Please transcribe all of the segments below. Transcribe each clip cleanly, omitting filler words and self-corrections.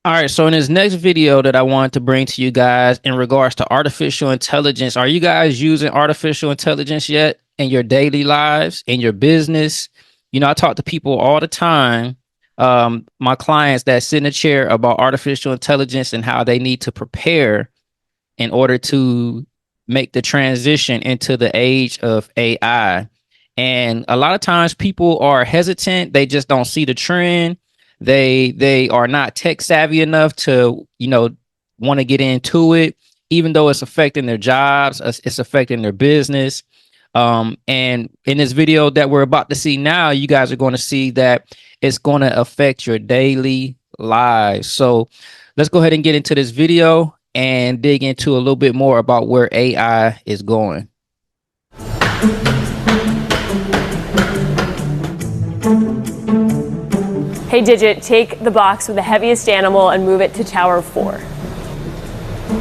All right, so in this next video that I wanted to bring to you guys in regards to artificial intelligence, are you guys using artificial intelligence yet in your daily lives, in your business? I talk to people all the time, my clients that sit in a chair about artificial intelligence and how they need to prepare in order to make the transition into the age of AI. And a lot of times people are hesitant. They just don't see the trend. They are not tech savvy enough to, want to get into it, even though it's affecting their jobs, it's affecting their business. And in this video that we're about to see now, you guys are going to see that it's going to affect your daily lives. So let's go ahead and get into this video and dig into a little bit more about where AI is going. Hey Digit, take the box with the heaviest animal and move it to Tower 4.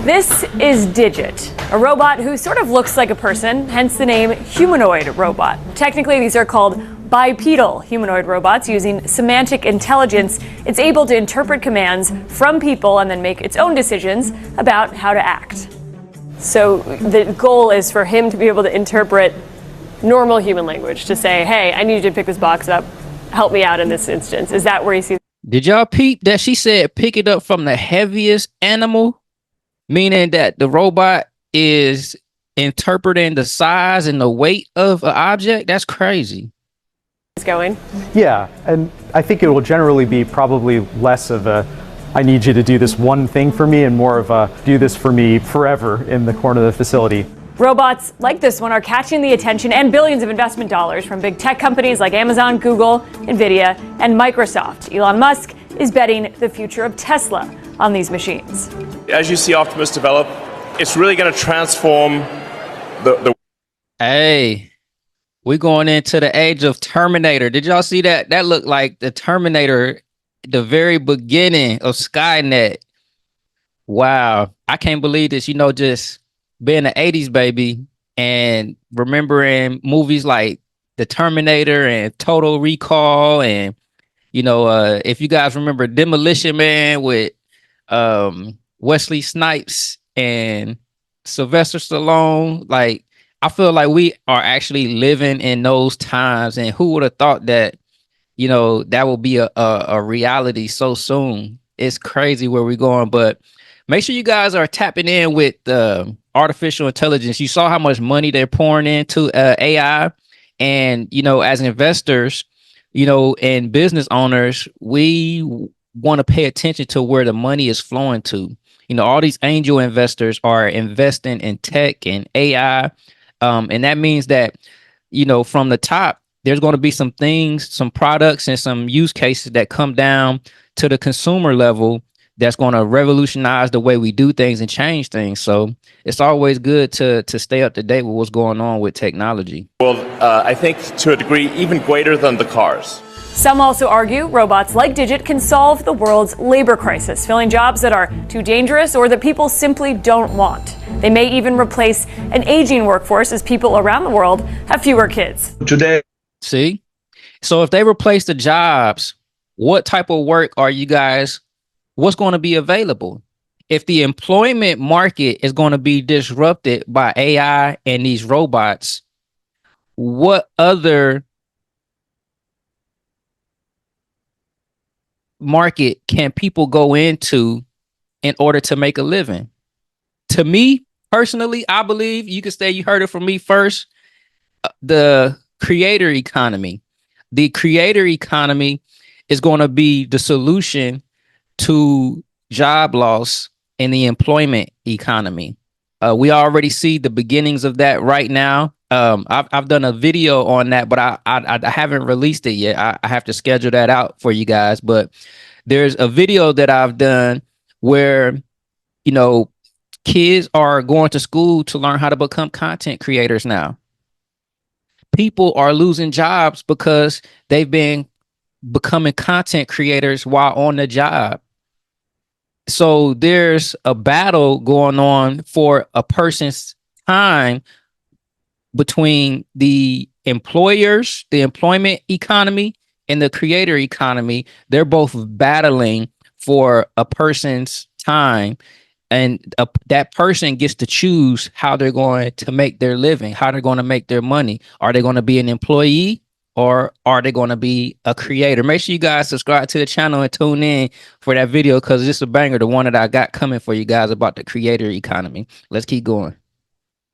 This is Digit, a robot who sort of looks like a person, hence the name humanoid robot. Technically, these are called bipedal humanoid robots. Using semantic intelligence, it's able to interpret commands from people and then make its own decisions about how to act. So the goal is for him to be able to interpret normal human language, to say, hey, I need you to pick this box up. Help me out in this instance. Is that where you see? Did y'all peep that she said pick it up from the heaviest animal? Meaning that the robot is interpreting the size and the weight of an object? That's crazy. It's going. Yeah, and I think it will generally be probably less of a I need you to do this one thing for me and more of a do this for me forever in the corner of the facility. Robots like this one are catching the attention and billions of investment dollars from big tech companies like Amazon, Google, Nvidia, and Microsoft. Elon Musk is betting the future of Tesla on these machines. As you see Optimus develop, it's really going to transform the Hey, we're going into the age of Terminator. Did y'all see that? That looked like the Terminator, the very beginning of Skynet. Wow. I can't believe this, just being an 80s baby and remembering movies like The Terminator and Total Recall. And, if you guys remember Demolition Man with Wesley Snipes and Sylvester Stallone, like, I feel like we are actually living in those times. And who would have thought that, that will be a reality so soon? It's crazy where we're going, but make sure you guys are tapping in with artificial intelligence. You saw how much money they're pouring into AI. And, as investors, and business owners, we want to pay attention to where the money is flowing to. All these angel investors are investing in tech and AI. And that means that, from the top, there's going to be some things, some products and some use cases that come down to the consumer level that's going to revolutionize the way we do things and change things. So it's always good to stay up to date with what's going on with technology. Well, I think to a degree even greater than the cars. Some also argue robots like Digit can solve the world's labor crisis, filling jobs that are too dangerous or that people simply don't want. They may even replace an aging workforce as people around the world have fewer kids. Today. See? So if they replace the jobs, what type of work are you guys, what's going to be available? If the employment market is going to be disrupted by AI and these robots, what other market can people go into in order to make a living? To me, personally, I believe, you could say you heard it from me first, the creator economy. The creator economy is going to be the solution to job loss in the employment economy. We already see the beginnings of that right now. I've done a video on that, but I haven't released it yet. I have to schedule that out for you guys. But there's a video that I've done where, kids are going to school to learn how to become content creators now. People are losing jobs because they've been becoming content creators while on the job. So there's a battle going on for a person's time between the employers, the employment economy, and the creator economy. They're both battling for a person's time, and that person gets to choose how they're going to make their living, how they're going to make their money. Are they going to be an employee, or are they going to be a creator? Make sure you guys subscribe to the channel and tune in for that video, because it's a banger, the one that I got coming for you guys about the creator economy. Let's keep going.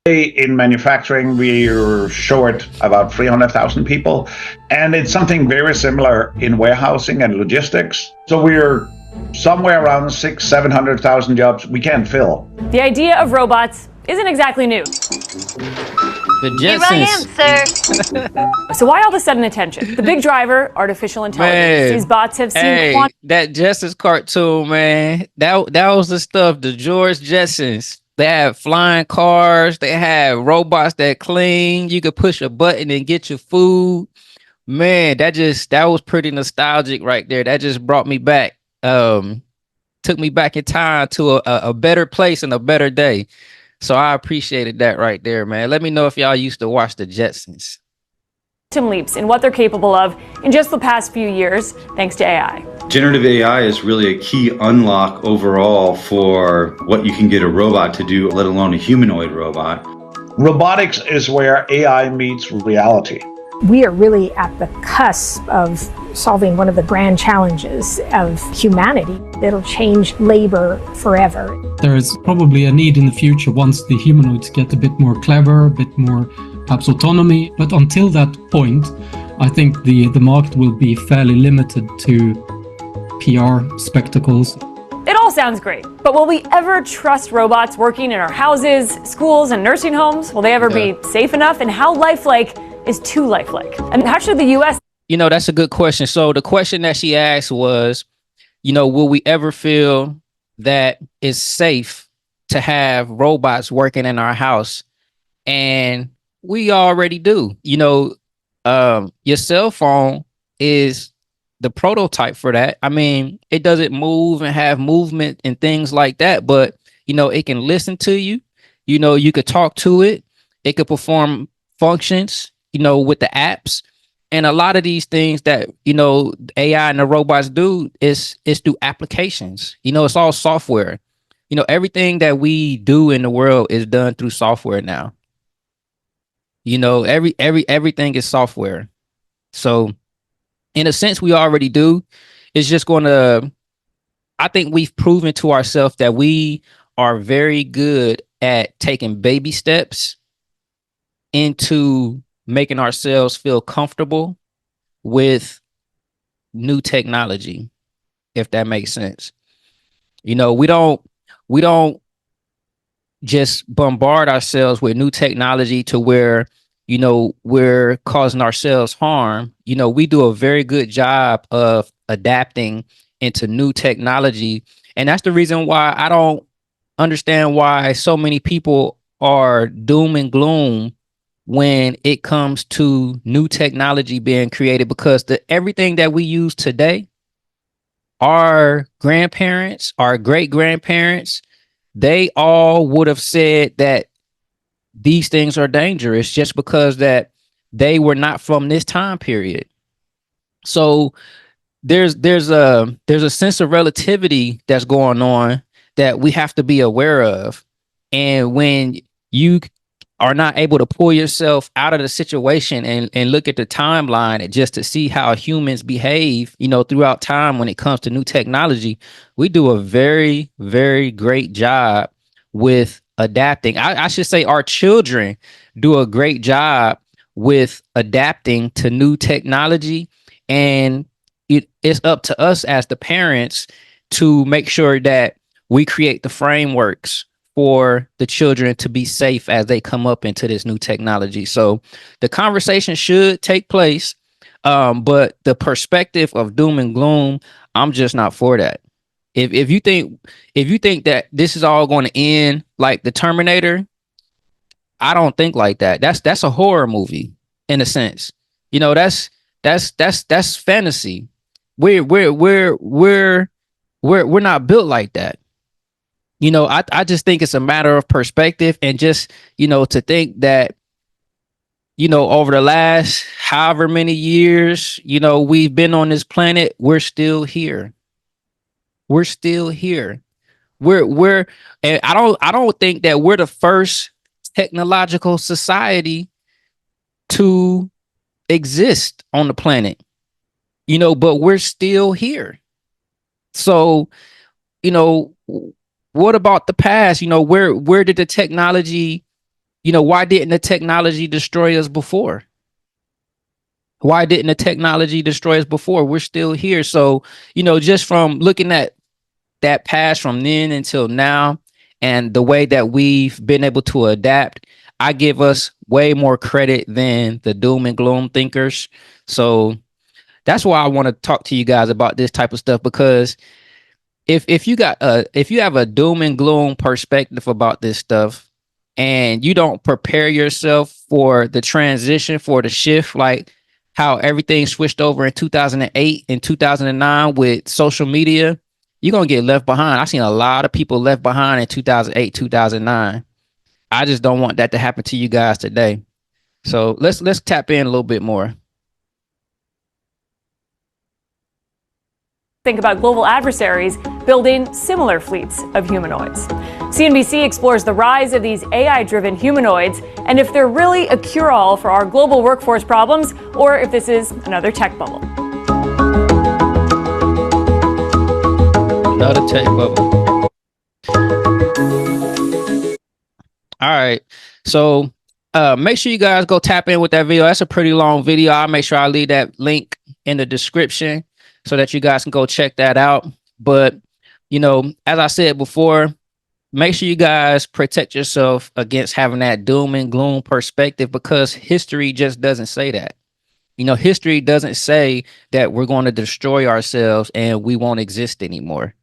In manufacturing, we're short about 300,000 people, and it's something very similar in warehousing and logistics. So we're somewhere around 700,000 jobs we can't fill. The idea of robots isn't exactly new. The Here I Jetsons. am, sir. So why all the sudden attention? The big driver, artificial intelligence. Man. These bots have seen Hey, that Jetsons cartoon, man. That was the stuff. The George Jetsons. They had flying cars. They had robots that clean. You could push a button and get your food. Man, that was pretty nostalgic right there. That just brought me back. Took me back in time to a better place and a better day. So I appreciated that right there, man. Let me know if y'all used to watch the Jetsons. leaps in what they're capable of in just the past few years, thanks to AI. Generative AI is really a key unlock overall for what you can get a robot to do, let alone a humanoid robot. Robotics is where AI meets reality. We are really at the cusp of solving one of the grand challenges of humanity. It'll change labor forever. There is probably a need in the future once the humanoids get a bit more clever, a bit more perhaps autonomy. But until that point, I think the market will be fairly limited to PR spectacles. It all sounds great, but will we ever trust robots working in our houses, schools, and nursing homes? Will they ever be safe enough? And how lifelike is too lifelike? And how should the U.S. You know, that's a good question. So the question that she asked was, you know, will we ever feel that it's safe to have robots working in our house? And we already do. You know, your cell phone is the prototype for that. I mean, it doesn't move and have movement and things like that, but, you know, it can listen to you. You know, you could talk to it. It could perform functions, you know, with the apps. And a lot of these things that, you know, AI and the robots do is through applications. You know, it's all software. You know, everything that we do in the world is done through software now. You know, everything is software. So in a sense, we already do. It's just going to, I think we've proven to ourselves that we are very good at taking baby steps into making ourselves feel comfortable with new technology, if that makes sense. You know, we don't just bombard ourselves with new technology to where, you know, we're causing ourselves harm. You know, we do a very good job of adapting into new technology. And that's the reason why I don't understand why so many people are doom and gloom when it comes to new technology being created, because everything that we use today, our grandparents, our great grandparents, they all would have said that these things are dangerous just because that they were not from this time period. So there's a sense of relativity that's going on that we have to be aware of. And when you are not able to pull yourself out of the situation and look at the timeline and just to see how humans behave, you know, throughout time when it comes to new technology, we do a very, very great job with adapting. I should say our children do a great job with adapting to new technology. And it's up to us as the parents to make sure that we create the frameworks for the children to be safe as they come up into this new technology. So the conversation should take place, but the perspective of doom and gloom, I'm just not for that. If you think that this is all going to end like the Terminator, I don't think like that. That's a horror movie in a sense. You know, that's fantasy. We're not built like that. You know, I just think it's a matter of perspective, and just, you know, to think that, you know, over the last however many years, you know, we've been on this planet, we're still here. We're still here. We're and I don't think that we're the first technological society to exist on the planet, but we're still here. So, what about the past? Where did the technology, why didn't the technology destroy us before? Why didn't the technology destroy us before? We're still here. So, just from looking at that past from then until now and the way that we've been able to adapt, I give us way more credit than the doom and gloom thinkers. So that's why I want to talk to you guys about this type of stuff, because if you have a doom and gloom perspective about this stuff and you don't prepare yourself for the transition, for the shift, like how everything switched over in 2008 and 2009 with social media, you're going to get left behind. I've seen a lot of people left behind in 2008, 2009. I just don't want that to happen to you guys today. So let's tap in a little bit more. Think about global adversaries building similar fleets of humanoids. CNBC explores the rise of these AI-driven humanoids and if they're really a cure-all for our global workforce problems or if this is another tech bubble. Another tech bubble. All right. So make sure you guys go tap in with that video. That's a pretty long video. I'll make sure I leave that link in the description so that you guys can go check that out. But, as I said before, make sure you guys protect yourself against having that doom and gloom perspective, because history just doesn't say that. History doesn't say that we're going to destroy ourselves and we won't exist anymore.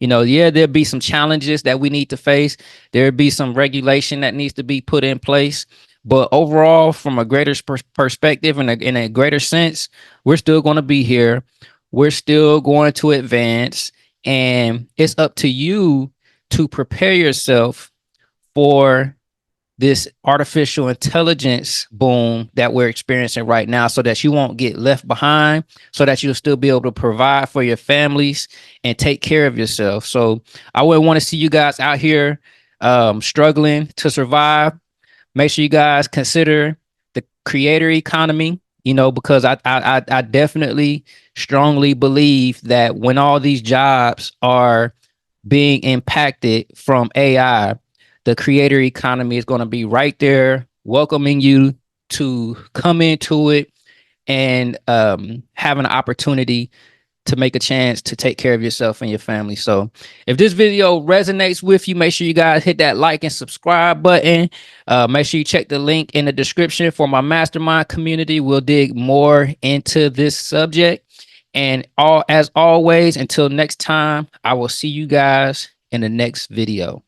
There'll be some challenges that we need to face. There'll be some regulation that needs to be put in place. But overall, from a greater perspective and in a greater sense, we're still going to be here. We're still going to advance. And it's up to you to prepare yourself for this artificial intelligence boom that we're experiencing right now, so that you won't get left behind, so that you'll still be able to provide for your families and take care of yourself. So I wouldn't want to see you guys out here struggling to survive. Make sure you guys consider the creator economy, because I definitely strongly believe that when all these jobs are being impacted from AI, the creator economy is going to be right there welcoming you to come into it and have an opportunity to make a chance to take care of yourself and your family. So if this video resonates with you, make sure you guys hit that like and subscribe button. Make sure you check the link in the description for my mastermind community. We'll dig more into this subject. And as always, until next time, I will see you guys in the next video.